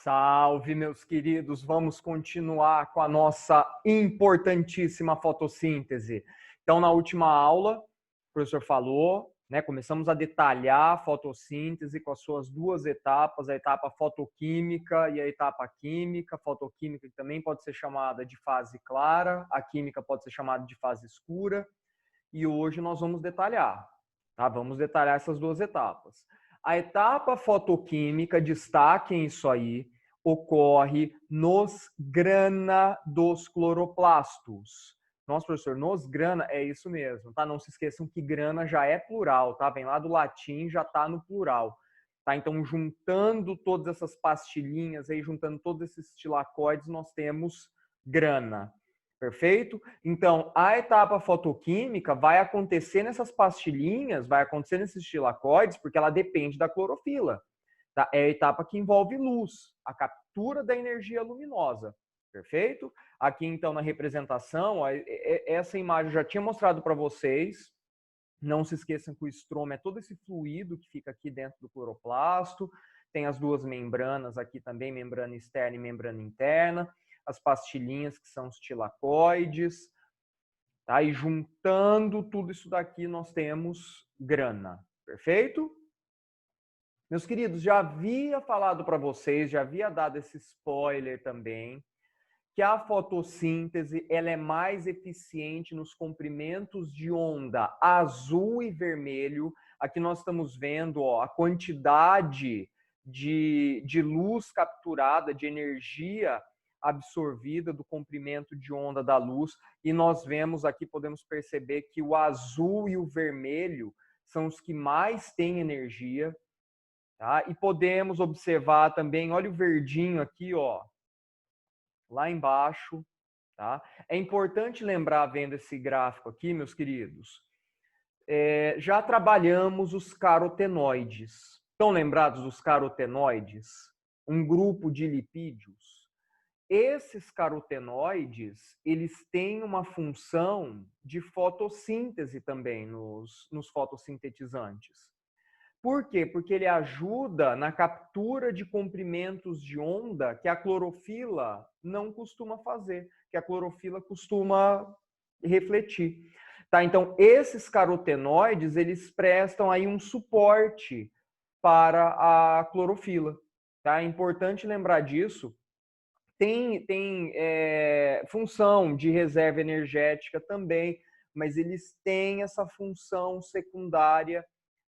Salve, meus queridos! Vamos continuar com a nossa importantíssima fotossíntese. Então, na última aula, o professor falou, né, começamos a detalhar a fotossíntese com as suas duas etapas, a etapa fotoquímica e a etapa química. Fotoquímica que também pode ser chamada de fase clara, a química pode ser chamada de fase escura. E hoje nós vamos detalhar, tá? Vamos detalhar essas duas etapas. A etapa fotoquímica, destaquem isso aí, ocorre nos grana dos cloroplastos. Nossa, professor, nos grana é isso mesmo, tá? Não se esqueçam que grana já é plural, tá? Vem lá do latim, já tá no plural. Tá? Então, juntando todas essas pastilhinhas aí, juntando todos esses tilacoides, nós temos grana. Perfeito? Então, a etapa fotoquímica vai acontecer nessas pastilhinhas, vai acontecer nesses tilacoides, porque ela depende da clorofila. Tá? É a etapa que envolve luz, a captura da energia luminosa. Perfeito? Aqui, então, na representação, essa imagem eu já tinha mostrado para vocês. Não se esqueçam que o estroma é todo esse fluido que fica aqui dentro do cloroplasto. Tem as duas membranas aqui também, membrana externa e membrana interna. As pastilhinhas, que são os tilacoides. Tá? E juntando tudo isso daqui, nós temos grana. Perfeito? Meus queridos, já havia falado para vocês, já havia dado esse spoiler também, que a fotossíntese ela é mais eficiente nos comprimentos de onda azul e vermelho. Aqui nós estamos vendo a quantidade de luz capturada, de energia absorvida do comprimento de onda da luz. E nós vemos aqui, podemos perceber que o azul e o vermelho são os que mais têm energia. Tá? E podemos observar também, olha o verdinho aqui, ó, lá embaixo, tá? É importante lembrar, vendo esse gráfico aqui, meus queridos, já trabalhamos os carotenoides. Estão lembrados dos carotenoides? Um grupo de lipídios. Esses carotenoides, eles têm uma função de fotossíntese também nos fotossintetizantes. Por quê? Porque ele ajuda na captura de comprimentos de onda que a clorofila não costuma fazer, que a clorofila costuma refletir. Tá? Então, esses carotenoides, eles prestam aí um suporte para a clorofila. Tá? É importante lembrar disso. Tem função de reserva energética também, mas eles têm essa função secundária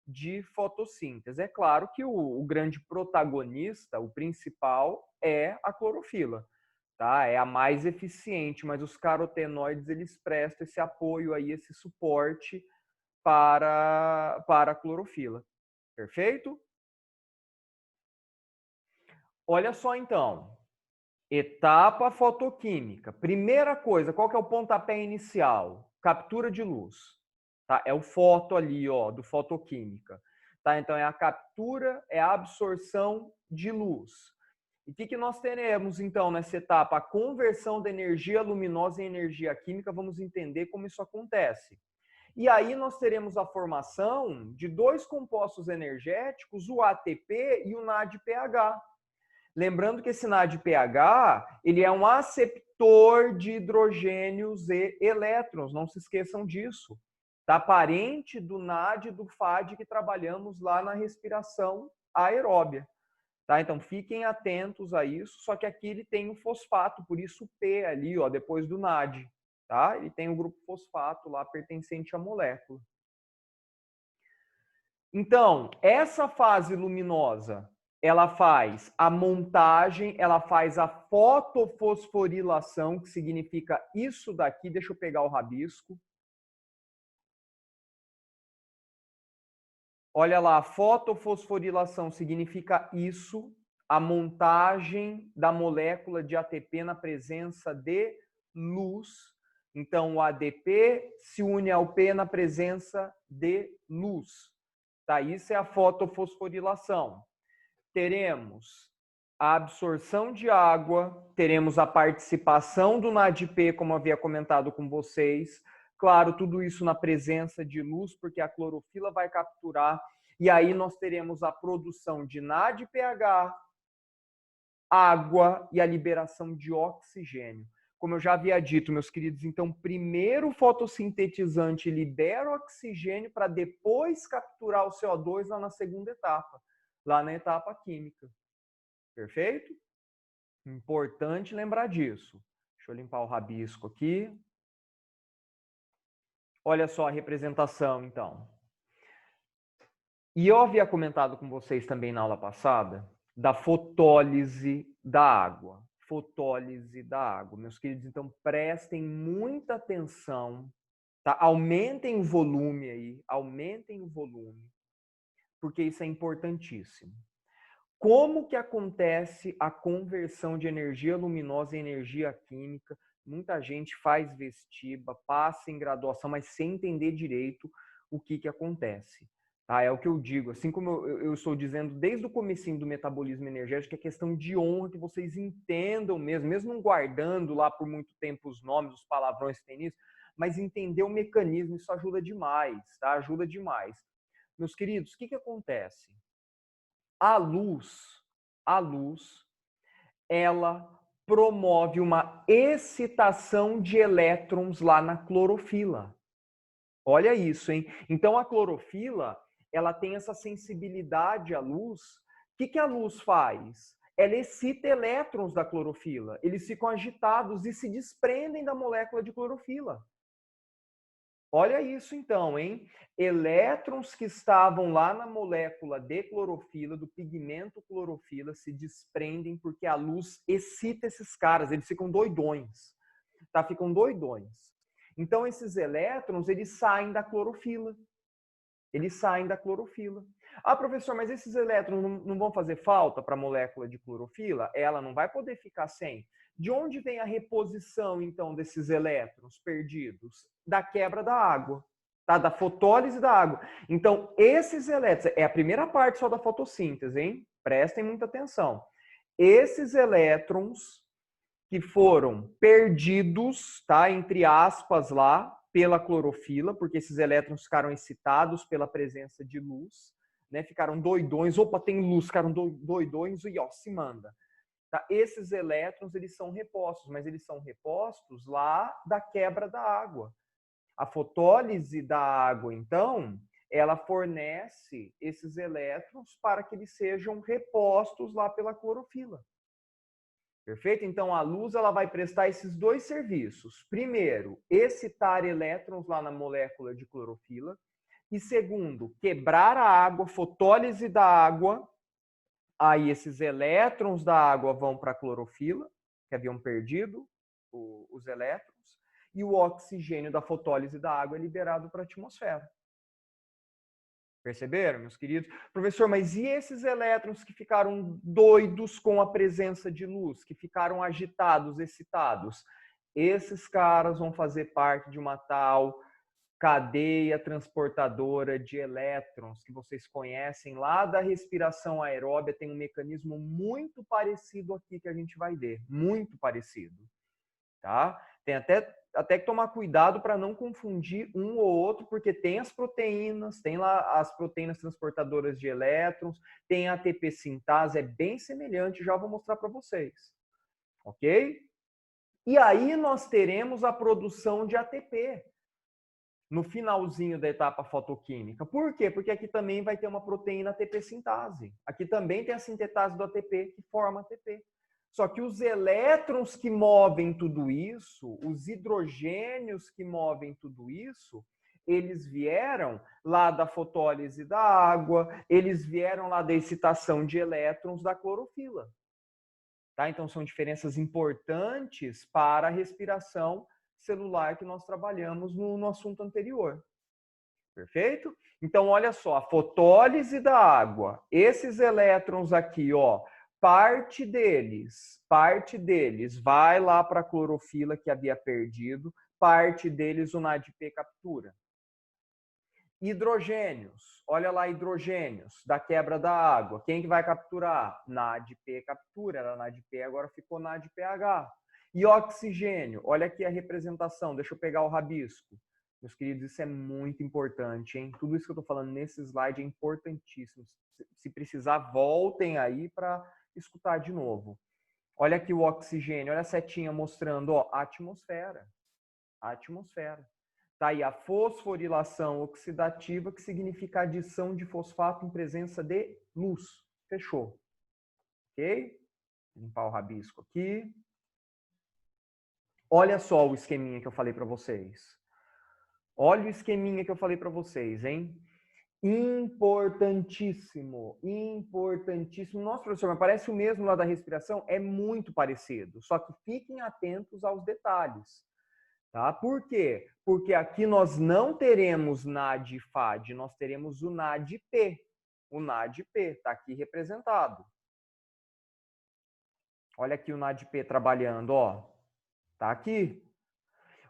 de fotossíntese. É claro que o grande protagonista, o principal, é a clorofila, tá? É a mais eficiente, mas os carotenoides eles prestam esse apoio aí, esse suporte para a clorofila. Perfeito? Olha só então. Etapa fotoquímica. Primeira coisa, qual que é o pontapé inicial? Captura de luz. Tá? É o foto ali, ó, do fotoquímica. Tá? Então, é a captura, é a absorção de luz. E o que nós teremos, então, nessa etapa? A conversão da energia luminosa em energia química. Vamos entender como isso acontece. E aí nós teremos a formação de dois compostos energéticos, o ATP e o NADPH. Lembrando que esse NADPH, ele é um aceptor de hidrogênios e elétrons, não se esqueçam disso. Tá? Parente do NAD e do FAD que trabalhamos lá na respiração aeróbia. Tá? Então fiquem atentos a isso, só que aqui ele tem o fosfato, por isso o P ali, ó, depois do NAD. Tá? Ele tem o grupo fosfato lá pertencente à molécula. Então, essa fase luminosa, ela faz a montagem, ela faz a fotofosforilação, que significa isso daqui. Deixa eu pegar o rabisco. Olha lá, fotofosforilação significa isso, a montagem da molécula de ATP na presença de luz. Então, o ADP se une ao P na presença de luz. Tá? Isso é a fotofosforilação. Teremos a absorção de água, teremos a participação do NADP, como havia comentado com vocês. Claro, tudo isso na presença de luz, porque a clorofila vai capturar. E aí nós teremos a produção de NADPH água e a liberação de oxigênio. Como eu já havia dito, meus queridos, então primeiro o fotossintetizante libera o oxigênio para depois capturar o CO2 lá na segunda etapa, lá na etapa química. Perfeito? Importante lembrar disso. Deixa eu limpar o rabisco aqui. Olha só a representação, então. E eu havia comentado com vocês também na aula passada da fotólise da água. Fotólise da água. Meus queridos, então prestem muita atenção, tá? Aumentem o volume aí, aumentem o volume, porque isso é importantíssimo. Como que acontece a conversão de energia luminosa em energia química? Muita gente faz vestiba, passa em graduação, mas sem entender direito o que acontece. Tá? É o que eu digo, assim como eu estou dizendo desde o comecinho do metabolismo energético, é questão de honra que vocês entendam mesmo não guardando lá por muito tempo os nomes, os palavrões que tem nisso, mas entender o mecanismo, isso ajuda demais, tá? Ajuda demais. Meus queridos, o que acontece? A luz, ela promove uma excitação de elétrons lá na clorofila. Olha isso, hein? Então, a clorofila, ela tem essa sensibilidade à luz. O que a luz faz? Ela excita elétrons da clorofila. Eles ficam agitados e se desprendem da molécula de clorofila. Olha isso então, hein? Elétrons que estavam lá na molécula de clorofila, do pigmento clorofila, se desprendem porque a luz excita esses caras, eles ficam doidões, tá? Ficam doidões. Então esses elétrons, eles saem da clorofila. Eles saem da clorofila. Ah, professor, mas esses elétrons não vão fazer falta para a molécula de clorofila? Ela não vai poder ficar sem. De onde vem a reposição, então, desses elétrons perdidos? Da quebra da água, tá? Da fotólise da água. Então, esses elétrons, é a primeira parte só da fotossíntese, hein? Prestem muita atenção. Esses elétrons que foram perdidos, tá? Entre aspas lá, pela clorofila, porque esses elétrons ficaram excitados pela presença de luz, né? Ficaram doidões, opa, tem luz, ficaram doidões e ó, se manda. Tá? Esses elétrons, eles são repostos, mas eles são repostos lá da quebra da água. A fotólise da água, então, ela fornece esses elétrons para que eles sejam repostos lá pela clorofila. Perfeito? Então, a luz ela vai prestar esses dois serviços. Primeiro, excitar elétrons lá na molécula de clorofila. E segundo, quebrar a água, fotólise da água. Aí esses elétrons da água vão para a clorofila, que haviam perdido os elétrons. E o oxigênio da fotólise da água é liberado para a atmosfera. Perceberam, meus queridos? Professor, mas e esses elétrons que ficaram doidos com a presença de luz, que ficaram agitados, excitados? Esses caras vão fazer parte de uma tal cadeia transportadora de elétrons, que vocês conhecem lá da respiração aeróbia, tem um mecanismo muito parecido aqui que a gente vai ver, muito parecido, tá? Tem até que tomar cuidado para não confundir um ou outro, porque tem as proteínas, tem lá as proteínas transportadoras de elétrons, tem a ATP sintase, é bem semelhante, já vou mostrar para vocês, ok? E aí nós teremos a produção de ATP no finalzinho da etapa fotoquímica. Por quê? Porque aqui também vai ter uma proteína ATP sintase. Aqui também tem a sintetase do ATP que forma ATP. Só que os elétrons que movem tudo isso, os hidrogênios que movem tudo isso, eles vieram lá da fotólise da água, eles vieram lá da excitação de elétrons da clorofila. Tá? Então, são diferenças importantes para a respiração celular que nós trabalhamos no assunto anterior. Perfeito? Então, olha só, a fotólise da água, esses elétrons aqui, ó, parte deles vai lá para a clorofila que havia perdido, parte deles o NADP captura. Hidrogênios, olha lá, hidrogênios da quebra da água. Quem que vai capturar? NADP captura, era NADP, agora ficou NADPH. E oxigênio, olha aqui a representação, deixa eu pegar o rabisco. Meus queridos, isso é muito importante, hein? Tudo isso que eu estou falando nesse slide é importantíssimo. Se precisar, voltem aí para escutar de novo. Olha aqui o oxigênio, olha a setinha mostrando, ó, a atmosfera. A atmosfera. Tá aí a fosforilação oxidativa, que significa adição de fosfato em presença de luz. Fechou. Ok? Limpar o rabisco aqui. Olha só o esqueminha que eu falei para vocês. Olha o esqueminha que eu falei para vocês, hein? Importantíssimo, importantíssimo. Nossa, professor, mas parece o mesmo lá da respiração? É muito parecido, só que fiquem atentos aos detalhes. Tá? Por quê? Porque aqui nós não teremos NAD e FAD, nós teremos o NADP. O NADP está aqui representado. Olha aqui o NADP trabalhando, ó. Tá aqui.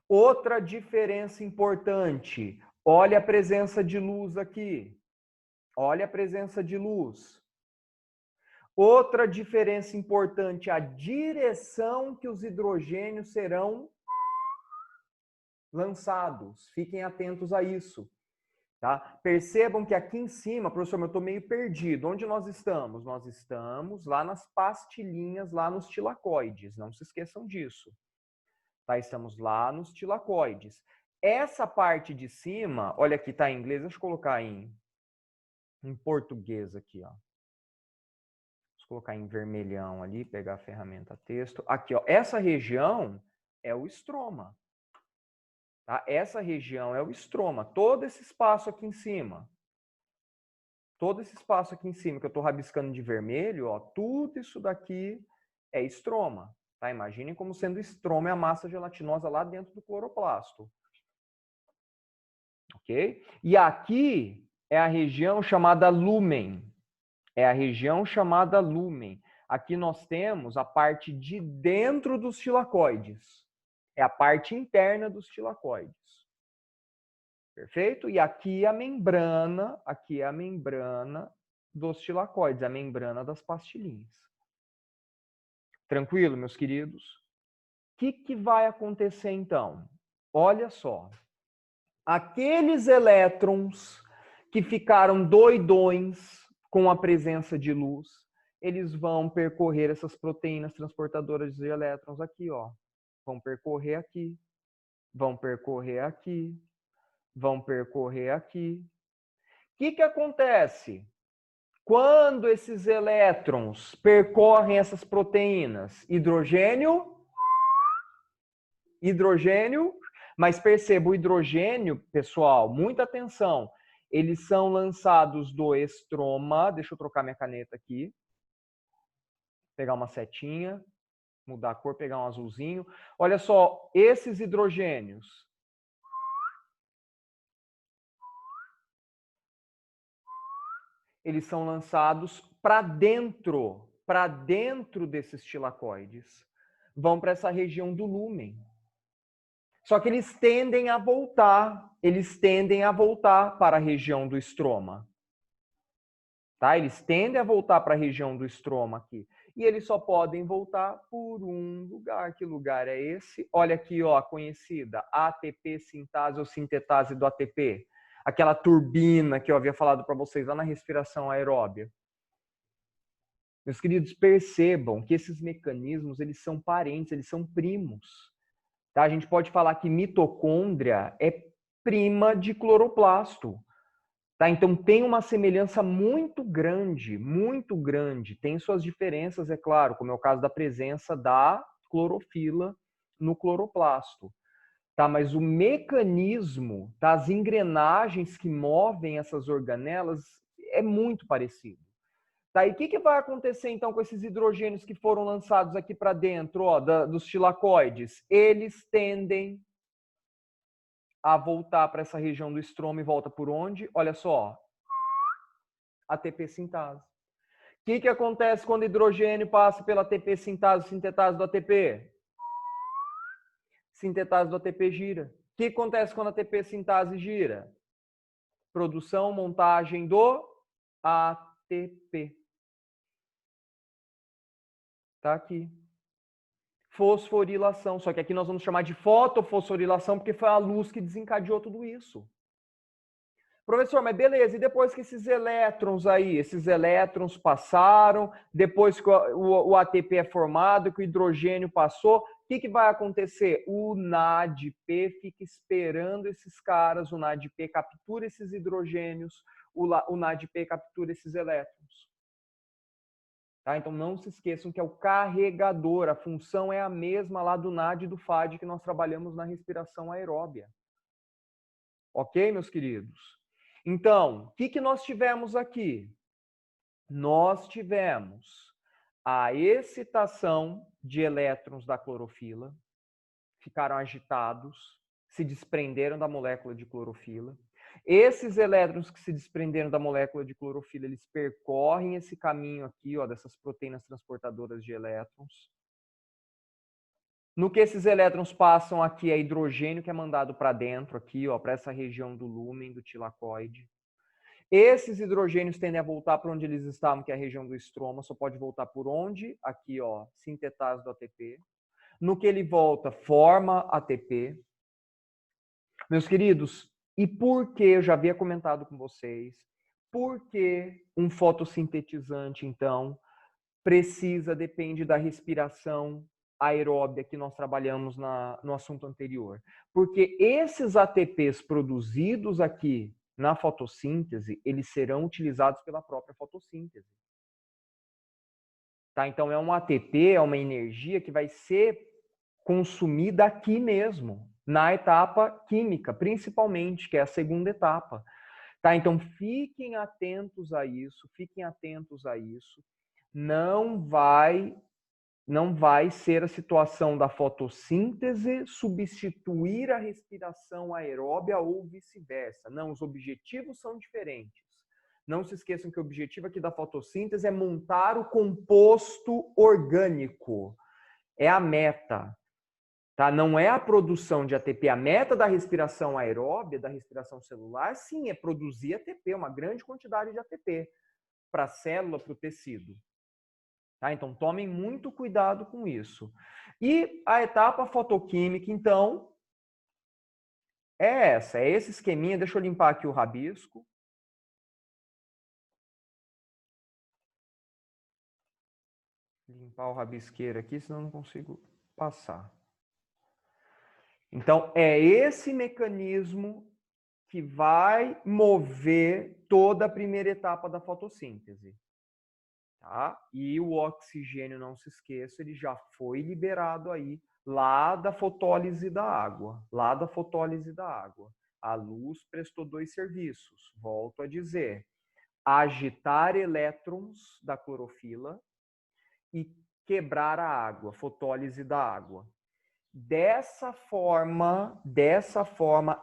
Outra diferença importante. Olha a presença de luz aqui. Olha a presença de luz. Outra diferença importante, a direção que os hidrogênios serão lançados. Fiquem atentos a isso. Tá? Percebam que aqui em cima, professor, eu estou meio perdido. Onde nós estamos? Nós estamos lá nas pastilhinhas, lá nos tilacoides. Não se esqueçam disso. Tá? Estamos lá nos tilacoides. Essa parte de cima, olha aqui, tá em inglês, deixa eu colocar em português aqui, ó. Vou colocar em vermelhão ali, pegar a ferramenta texto. Aqui, ó, essa região é o estroma. Tá? Essa região é o estroma. Todo esse espaço aqui em cima. Todo esse espaço aqui em cima que eu estou rabiscando de vermelho, ó, tudo isso daqui é estroma. Tá? Imaginem como sendo estroma é a massa gelatinosa lá dentro do cloroplasto. Ok? E aqui é a região chamada lumen. É a região chamada lumen. Aqui nós temos a parte de dentro dos tilacoides. É a parte interna dos tilacoides. Perfeito? E aqui é a membrana dos tilacoides, a membrana das pastilhinhas. Tranquilo, meus queridos? O que vai acontecer então? Olha só. Aqueles elétrons que ficaram doidões com a presença de luz, eles vão percorrer essas proteínas transportadoras de elétrons aqui, ó. Vão percorrer aqui, vão percorrer aqui, vão percorrer aqui. O que acontece? Quando esses elétrons percorrem essas proteínas, hidrogênio, mas perceba, o hidrogênio, pessoal, muita atenção, eles são lançados do estroma, deixa eu trocar minha caneta aqui, pegar uma setinha, mudar a cor, pegar um azulzinho. Olha só, esses hidrogênios, eles são lançados para dentro desses tilacoides. Vão para essa região do lúmen. Só que eles tendem a voltar para a região do estroma. Tá? Eles tendem a voltar para a região do estroma aqui. E eles só podem voltar por um lugar. Que lugar é esse? Olha aqui, ó, a conhecida ATP sintase ou sintetase do ATP. Aquela turbina que eu havia falado para vocês lá na respiração aeróbia. Meus queridos, percebam que esses mecanismos, eles são parentes, eles são primos. Tá? A gente pode falar que mitocôndria é prima de cloroplasto. Tá? Então tem uma semelhança muito grande, muito grande. Tem suas diferenças, é claro, como é o caso da presença da clorofila no cloroplasto. Tá? Mas o mecanismo das engrenagens que movem essas organelas é muito parecido. Tá? E o que vai acontecer então com esses hidrogênios que foram lançados aqui para dentro, ó, dos tilacoides? Eles tendem a voltar para essa região do estroma e volta por onde? Olha só, ATP sintase. O que acontece quando o hidrogênio passa pela ATP sintase, sintetase do ATP? Sintetase do ATP gira. O que acontece quando a ATP sintase gira? Produção, montagem do ATP. Tá aqui. Fosforilação. Só que aqui nós vamos chamar de fotofosforilação porque foi a luz que desencadeou tudo isso. Professor, mas beleza, e depois que esses elétrons passaram, depois que o ATP é formado, que o hidrogênio passou, o que vai acontecer? O NADP fica esperando esses caras, o NADP captura esses hidrogênios, o NADP captura esses elétrons. Tá? Então não se esqueçam que é o carregador, a função é a mesma lá do NAD e do FAD que nós trabalhamos na respiração aeróbia. Ok, meus queridos? Então, o que nós tivemos aqui? Nós tivemos a excitação de elétrons da clorofila, ficaram agitados, se desprenderam da molécula de clorofila. Esses elétrons que se desprenderam da molécula de clorofila, eles percorrem esse caminho aqui, ó, dessas proteínas transportadoras de elétrons. No que esses elétrons passam aqui é hidrogênio que é mandado para dentro aqui, ó, para essa região do lúmen, do tilacoide. Esses hidrogênios tendem a voltar para onde eles estavam, que é a região do estroma, só pode voltar por onde? Aqui, ó, sintetase do ATP. No que ele volta, forma ATP. Meus queridos, e por que, eu já havia comentado com vocês, por que um fotossintetizante, então, depende da respiração aeróbia que nós trabalhamos no assunto anterior? Porque esses ATPs produzidos aqui na fotossíntese, eles serão utilizados pela própria fotossíntese. Tá? Então, é um ATP, é uma energia que vai ser consumida aqui mesmo, na etapa química, principalmente, que é a segunda etapa. Tá? Então, fiquem atentos a isso, fiquem atentos a isso. Não vai ser a situação da fotossíntese substituir a respiração aeróbia ou vice-versa. Não, os objetivos são diferentes. Não se esqueçam que o objetivo aqui da fotossíntese é montar o composto orgânico. É a meta. Tá? Não é a produção de ATP. A meta da respiração aeróbia, da respiração celular, sim, é produzir ATP, uma grande quantidade de ATP para a célula, para o tecido. Tá? Então, tomem muito cuidado com isso. E a etapa fotoquímica, então, é esse esqueminha. Deixa eu limpar aqui o rabisco. Limpar o rabisqueiro aqui, senão eu não consigo passar. Então, é esse mecanismo que vai mover toda a primeira etapa da fotossíntese. Tá? E o oxigênio, não se esqueça, ele já foi liberado aí lá da fotólise da água. Lá da fotólise da água. A luz prestou dois serviços. Volto a dizer. Agitar elétrons da clorofila e quebrar a água, fotólise da água. Dessa forma,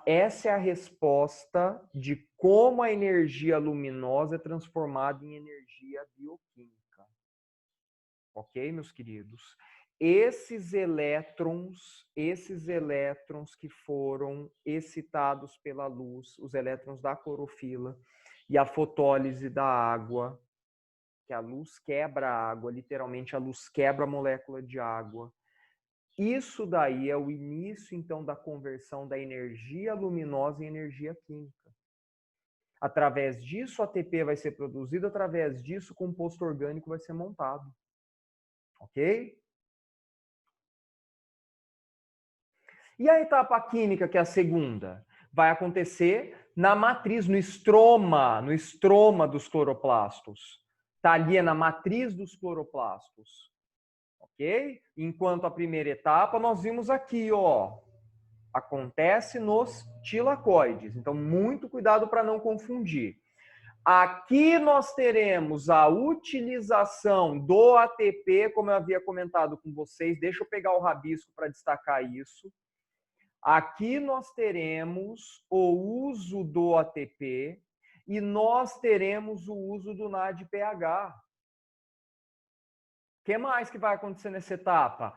essa é a resposta de como a energia luminosa é transformada em energia bioquímica. Ok, meus queridos? Esses elétrons que foram excitados pela luz, os elétrons da clorofila e a fotólise da água, que a luz quebra a água, literalmente a luz quebra a molécula de água. Isso daí é o início, então, da conversão da energia luminosa em energia química. Através disso, ATP vai ser produzido, através disso, o composto orgânico vai ser montado. Ok? E a etapa química, que é a segunda? Vai acontecer na matriz, no estroma dos cloroplastos. Está ali na matriz dos cloroplastos. Ok? Enquanto a primeira etapa, nós vimos aqui, ó, acontece nos tilacoides. Então, muito cuidado para não confundir. Aqui nós teremos a utilização do ATP, como eu havia comentado com vocês. Deixa eu pegar o rabisco para destacar isso. Aqui nós teremos o uso do ATP e nós teremos o uso do NADPH. O que mais que vai acontecer nessa etapa?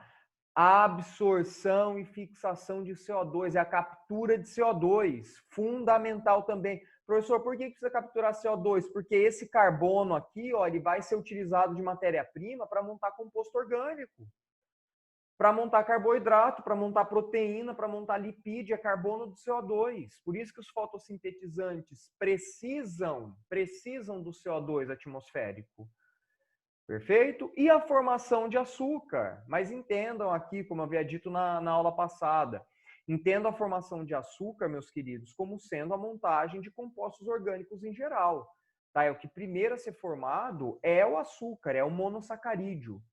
A absorção e fixação de CO2, é a captura de CO2, fundamental também. Professor, por que precisa capturar CO2? Porque esse carbono aqui, ó, ele vai ser utilizado de matéria-prima para montar composto orgânico. para montar carboidrato, para montar proteína, para montar lipídio, é carbono do CO2. Por isso que os fotossintetizantes precisam do CO2 atmosférico. Perfeito? E a formação de açúcar. Mas entendam aqui, como eu havia dito na aula passada, entendam a formação de açúcar, meus queridos, como sendo a montagem de compostos orgânicos em geral. Tá? É o que primeiro a ser formado é o açúcar, é o monossacarídeo.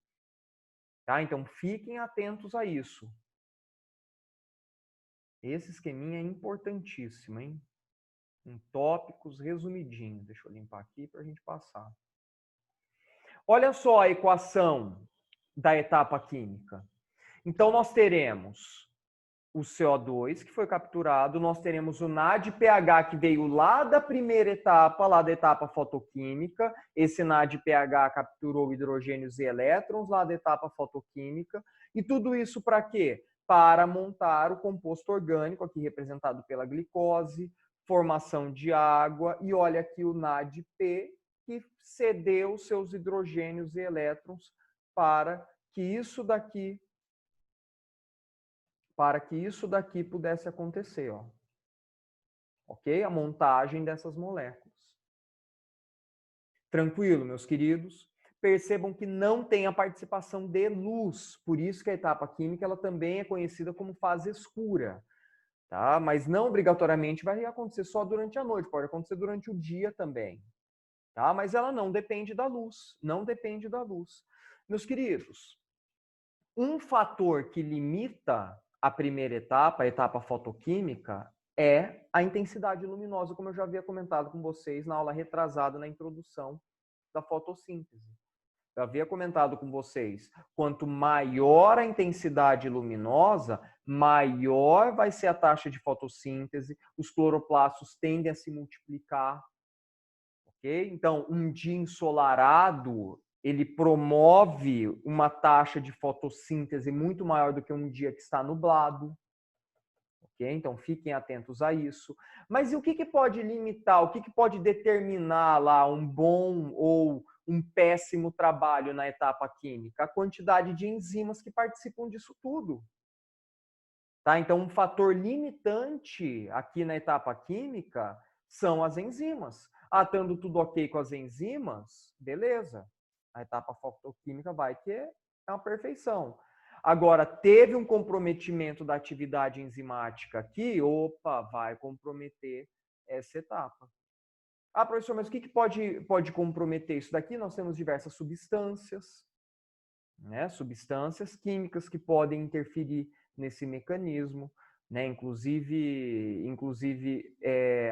Tá? Então, fiquem atentos a isso. Esse esqueminha é importantíssimo, hein? Em tópicos resumidinhos. Deixa eu limpar aqui para a gente passar. Olha só a equação da etapa química. Então, nós teremos o CO2, que foi capturado, nós teremos o NADPH, que veio lá da primeira etapa, lá da etapa fotoquímica. Esse NADPH capturou hidrogênios e elétrons lá da etapa fotoquímica. E tudo isso para quê? Para montar o composto orgânico, aqui representado pela glicose, formação de água, e olha aqui o NADP, que cedeu seus hidrogênios e elétrons para que isso daqui pudesse acontecer, ó. Ok? A montagem dessas moléculas. Tranquilo, meus queridos? Percebam que não tem a participação de luz, por isso que a etapa química ela também é conhecida como fase escura. Tá? Mas não obrigatoriamente vai acontecer só durante a noite, pode acontecer durante o dia também. Tá? Mas ela não depende da luz, não depende da luz. Meus queridos, um fator que limita a primeira etapa, a etapa fotoquímica, é a intensidade luminosa, como eu já havia comentado com vocês na aula retrasada na introdução da fotossíntese. Eu havia comentado com vocês, quanto maior a intensidade luminosa, maior vai ser a taxa de fotossíntese, os cloroplastos tendem a se multiplicar. Okay? Então, um dia ensolarado, ele promove uma taxa de fotossíntese muito maior do que um dia que está nublado. Okay? Então, fiquem atentos a isso. Mas e o que pode limitar, o que pode determinar lá um bom ou um péssimo trabalho na etapa química? A quantidade de enzimas que participam disso tudo. Tá? Então, um fator limitante aqui na etapa química são as enzimas. Ah, estando tudo ok com as enzimas, beleza. A etapa fotoquímica vai que é uma perfeição. Agora, teve um comprometimento da atividade enzimática aqui, opa, vai comprometer essa etapa. Ah, professor, mas o que pode comprometer isso daqui? Nós temos diversas substâncias, né? Substâncias químicas que podem interferir nesse mecanismo, né? Inclusive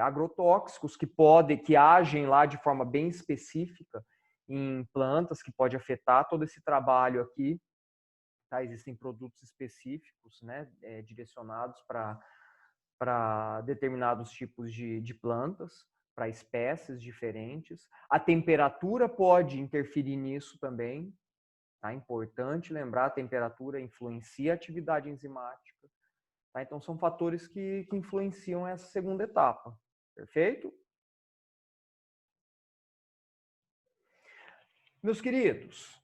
agrotóxicos que agem lá de forma bem específica em plantas, que pode afetar todo esse trabalho aqui. Tá? Existem produtos específicos, né? Direcionados para determinados tipos de plantas, para espécies diferentes. A temperatura pode interferir nisso também. Tá? Importante lembrar, a temperatura influencia a atividade enzimática. Tá? Então, são fatores que influenciam essa segunda etapa. Perfeito? Meus queridos,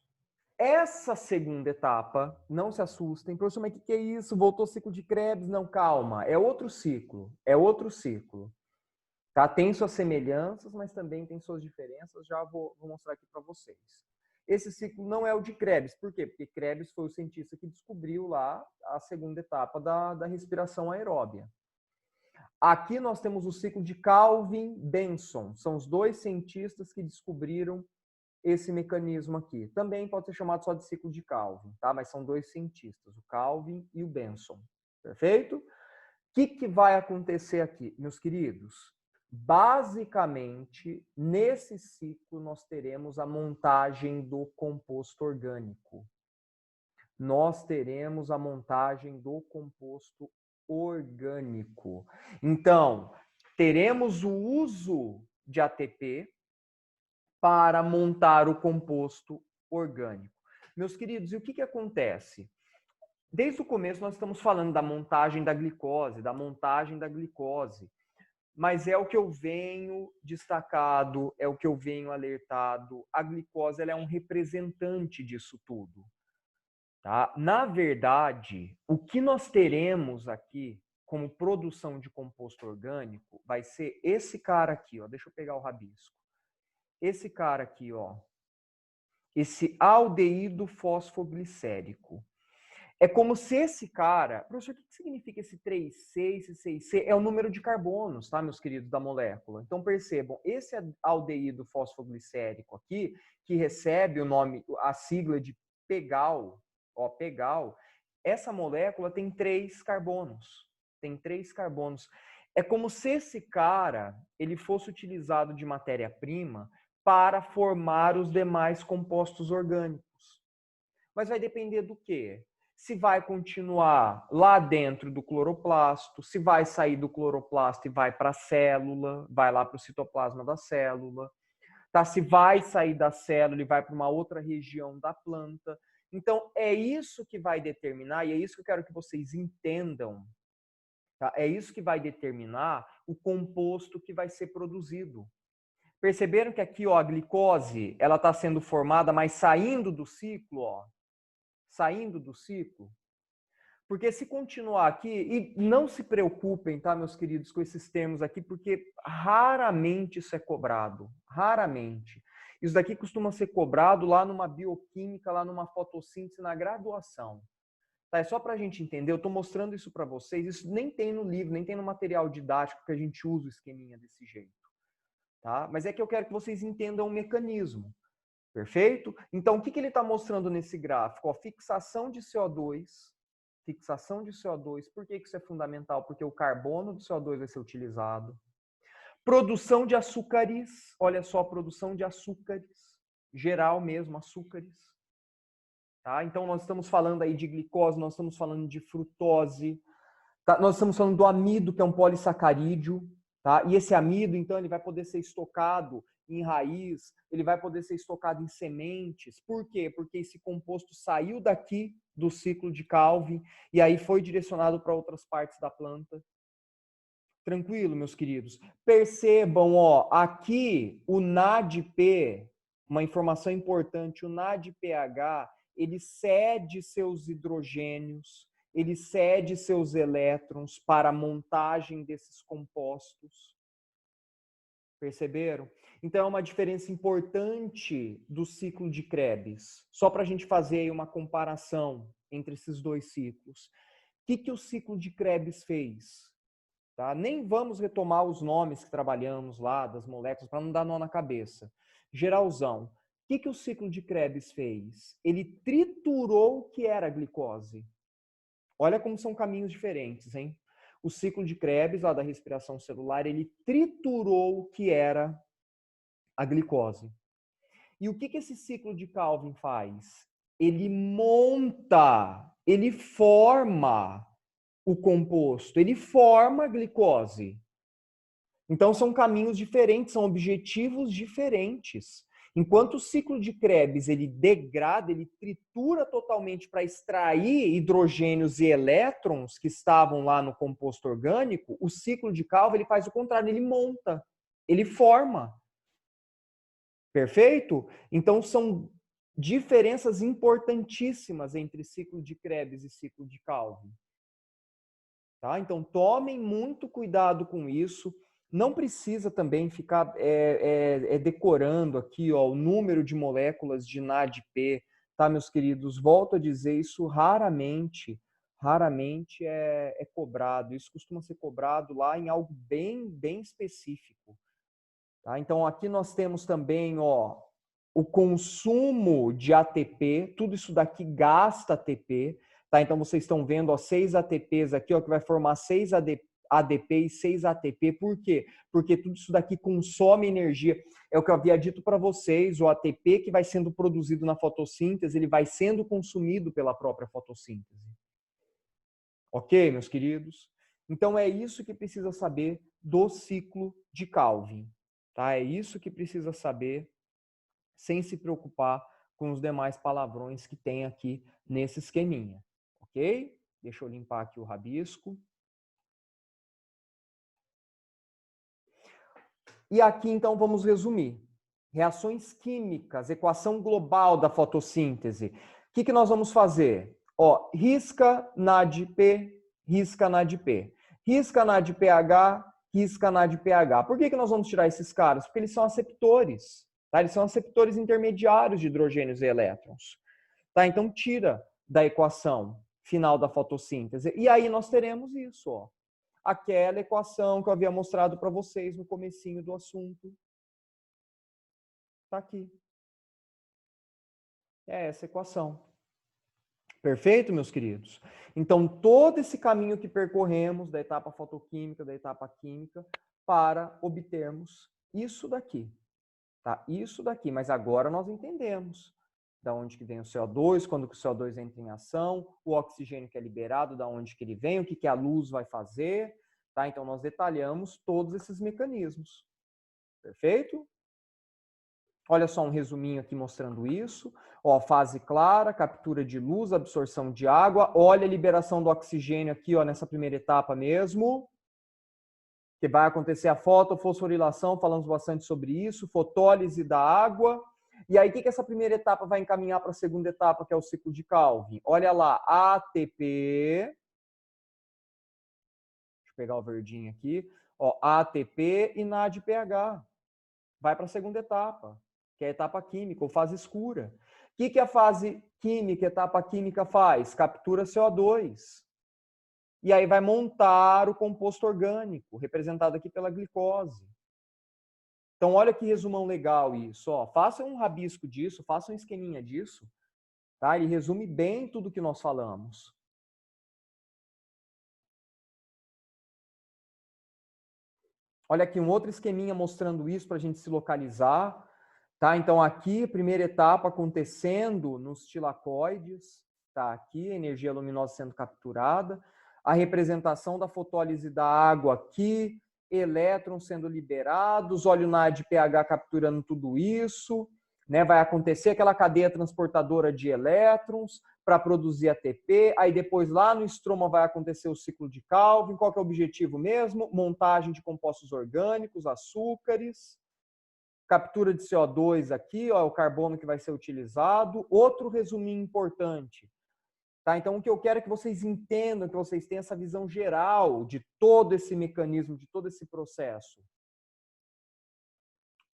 essa segunda etapa, não se assustem. Professor, mas o que é isso? Voltou o ciclo de Krebs? Não, calma. É outro ciclo. É outro ciclo. Tá? Tem suas semelhanças, mas também tem suas diferenças. Já vou mostrar aqui para vocês. Esse ciclo não é o de Krebs. Por quê? Porque Krebs foi o cientista que descobriu lá a segunda etapa da respiração aeróbia. Aqui nós temos o ciclo de Calvin-Benson. São os dois cientistas que descobriram esse mecanismo aqui. Também pode ser chamado só de ciclo de Calvin, tá? Mas são dois cientistas, o Calvin e o Benson. Perfeito? O que vai acontecer aqui, meus queridos? Basicamente, nesse ciclo, nós teremos a montagem do composto orgânico. Nós teremos a montagem do composto orgânico. Então, teremos o uso de ATP para montar o composto orgânico. Meus queridos, e o que acontece? Desde o começo nós estamos falando da montagem da glicose, mas é o que eu venho destacado, é o que eu venho alertado. A glicose ela é um representante disso tudo. Tá? Na verdade, o que nós teremos aqui como produção de composto orgânico vai ser esse cara aqui, ó. Deixa eu pegar o rabisco. Esse cara aqui, ó. Esse aldeído fosfoglicérico. É como se esse cara... Professor, o que significa esse 3C, esse 6C? É o número de carbonos, tá, meus queridos, da molécula. Então, percebam, esse aldeído fosfoglicérico aqui, que recebe o nome, a sigla de PEGAL, ó, PEGAL, essa molécula tem 3 carbonos. Tem 3 carbonos. É como se esse cara ele fosse utilizado de matéria-prima para formar os demais compostos orgânicos. Mas vai depender do quê? Se vai continuar lá dentro do cloroplasto, se vai sair do cloroplasto e vai para a célula, vai lá para o citoplasma da célula, tá? Se vai sair da célula e vai para uma outra região da planta. Então, é isso que vai determinar, e é isso que eu quero que vocês entendam, tá? É isso que vai determinar o composto que vai ser produzido. Perceberam que aqui, ó, a glicose, ela está sendo formada, mas saindo do ciclo, ó, saindo do ciclo. Porque se continuar aqui, e não se preocupem, tá, meus queridos, com esses termos aqui, porque raramente isso é cobrado, raramente. Isso daqui costuma ser cobrado lá numa bioquímica, lá numa fotossíntese, na graduação. Tá, é só para a gente entender, eu estou mostrando isso para vocês, isso nem tem no livro, nem tem no material didático que a gente usa o esqueminha desse jeito. Tá? Mas é que eu quero que vocês entendam o mecanismo. Perfeito? Então, o que ele está mostrando nesse gráfico? Ó, fixação de CO2. Fixação de CO2. Por que isso é fundamental? Porque o carbono do CO2 vai ser utilizado. Produção de açúcares. Olha só, produção de açúcares. Geral mesmo, açúcares. Tá? Então, nós estamos falando aí de glicose, nós estamos falando de frutose. Tá? Nós estamos falando do amido, que é um polissacarídeo. Tá? E esse amido, então, ele vai poder ser estocado em raiz, ele vai poder ser estocado em sementes. Por quê? Porque esse composto saiu daqui do ciclo de Calvin e aí foi direcionado para outras partes da planta. Tranquilo, meus queridos? Percebam, ó, aqui o NADP, uma informação importante, o NADPH, ele cede seus hidrogênios, ele cede seus elétrons para a montagem desses compostos. Perceberam? Então, é uma diferença importante do ciclo de Krebs. Só para a gente fazer aí uma comparação entre esses dois ciclos. O que o ciclo de Krebs fez? Tá? Nem vamos retomar os nomes que trabalhamos lá, das moléculas, para não dar nó na cabeça. Geralzão. O que o ciclo de Krebs fez? Ele triturou o que era a glicose. Olha como são caminhos diferentes, hein? O ciclo de Krebs, lá da respiração celular, ele triturou o que era a glicose. E o que esse ciclo de Calvin faz? Ele monta, ele forma o composto, ele forma a glicose. Então são caminhos diferentes, são objetivos diferentes. Enquanto o ciclo de Krebs ele degrada, ele tritura totalmente para extrair hidrogênios e elétrons que estavam lá no composto orgânico, o ciclo de Calvin ele faz o contrário, ele monta, ele forma. Perfeito? Então são diferenças importantíssimas entre ciclo de Krebs e ciclo de Calvin. Tá? Então tomem muito cuidado com isso. Não precisa também ficar decorando aqui ó, o número de moléculas de NADP, tá, meus queridos? Volto a dizer, isso raramente é cobrado. Isso costuma ser cobrado lá em algo bem específico. Tá? Então, aqui nós temos também ó, o consumo de ATP, tudo isso daqui gasta ATP. Tá? Então, vocês estão vendo ó, 6 ATPs aqui, ó, que vai formar 6 ADP e 6 ATP. Por quê? Porque tudo isso daqui consome energia. É o que eu havia dito para vocês, o ATP que vai sendo produzido na fotossíntese, ele vai sendo consumido pela própria fotossíntese. Ok, meus queridos? Então, é isso que precisa saber do ciclo de Calvin. Tá? É isso que precisa saber, sem se preocupar com os demais palavrões que tem aqui nesse esqueminha. Ok? Deixa eu limpar aqui o rabisco. E aqui, então, vamos resumir. Reações químicas, equação global da fotossíntese. que nós vamos fazer? Ó, risca NADP, risca NADP. Risca NADPH, risca NADPH. Por que nós vamos tirar esses caras? Porque eles são aceptores. Tá? Eles são aceptores intermediários de hidrogênios e elétrons. Tá? Então, tira da equação final da fotossíntese. E aí nós teremos isso, ó. Aquela equação que eu havia mostrado para vocês no comecinho do assunto. Está aqui. É essa equação. Perfeito, meus queridos? Então, todo esse caminho que percorremos da etapa fotoquímica, da etapa química, para obtermos isso daqui. Tá? Isso daqui. Mas agora nós entendemos da onde que vem o CO2, quando que o CO2 entra em ação, o oxigênio que é liberado, da onde que ele vem, o que que a luz vai fazer. Tá? Então, nós detalhamos todos esses mecanismos. Perfeito? Olha só um resuminho aqui mostrando isso. Ó, fase clara, captura de luz, absorção de água. Olha a liberação do oxigênio aqui, ó, nessa primeira etapa mesmo. Que vai acontecer a fotofosforilação, falamos bastante sobre isso. Fotólise da água. E aí, o que essa primeira etapa vai encaminhar para a segunda etapa, que é o ciclo de Calvin? Olha lá, ATP. Deixa eu pegar o verdinho aqui. Ó, ATP e NADPH. Vai para a segunda etapa, que é a etapa química, ou fase escura. O que a fase química, etapa química faz? Captura CO2. E aí vai montar o composto orgânico, representado aqui pela glicose. Então, olha que resumão legal isso. Ó. Faça um rabisco disso, faça um esqueminha disso. Tá? Ele resume bem tudo que nós falamos. Olha aqui um outro esqueminha mostrando isso para a gente se localizar. Tá? Então, aqui, a primeira etapa acontecendo nos tilacoides. Tá? Aqui, a energia luminosa sendo capturada. A representação da fotólise da água aqui. Elétrons sendo liberados. Olha o NADPH capturando tudo isso. Né? Vai acontecer aquela cadeia transportadora de elétrons para produzir ATP. Aí depois lá no estroma vai acontecer o ciclo de Calvin. Qual que é o objetivo mesmo? Montagem de compostos orgânicos, açúcares. Captura de CO2 aqui, ó, é o carbono que vai ser utilizado. Outro resuminho importante. Tá? Então, o que eu quero é que vocês entendam, que vocês tenham essa visão geral de todo esse mecanismo, de todo esse processo.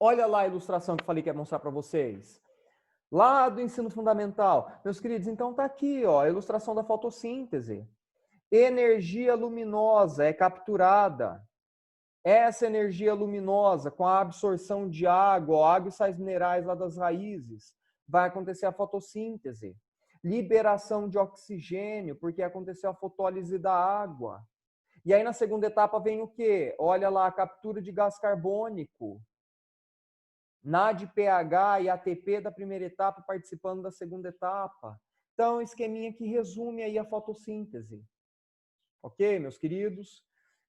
Olha lá a ilustração que eu falei que ia mostrar para vocês. Lá do ensino fundamental. Meus queridos, então tá aqui, ó, a ilustração da fotossíntese. Energia luminosa é capturada. Essa energia luminosa, com a absorção de água, água e sais minerais lá das raízes, vai acontecer a fotossíntese. Liberação de oxigênio, porque aconteceu a fotólise da água. E aí na segunda etapa vem o quê? Olha lá, a captura de gás carbônico. NADPH e ATP da primeira etapa participando da segunda etapa. Então, esqueminha que resume aí a fotossíntese. Ok, meus queridos?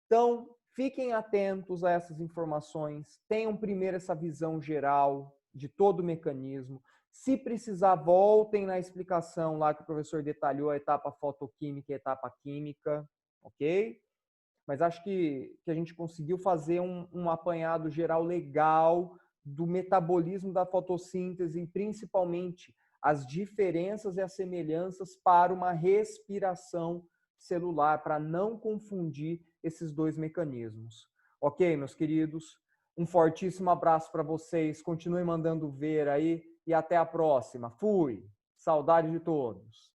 Então, fiquem atentos a essas informações, tenham primeiro essa visão geral de todo o mecanismo. Se precisar, voltem na explicação lá que o professor detalhou a etapa fotoquímica e a etapa química, ok? Mas acho que a gente conseguiu fazer um apanhado geral legal do metabolismo da fotossíntese e principalmente as diferenças e as semelhanças para uma respiração celular, para não confundir esses dois mecanismos. Ok, meus queridos? Um fortíssimo abraço para vocês. Continuem mandando ver aí e até a próxima. Fui! Saudade de todos.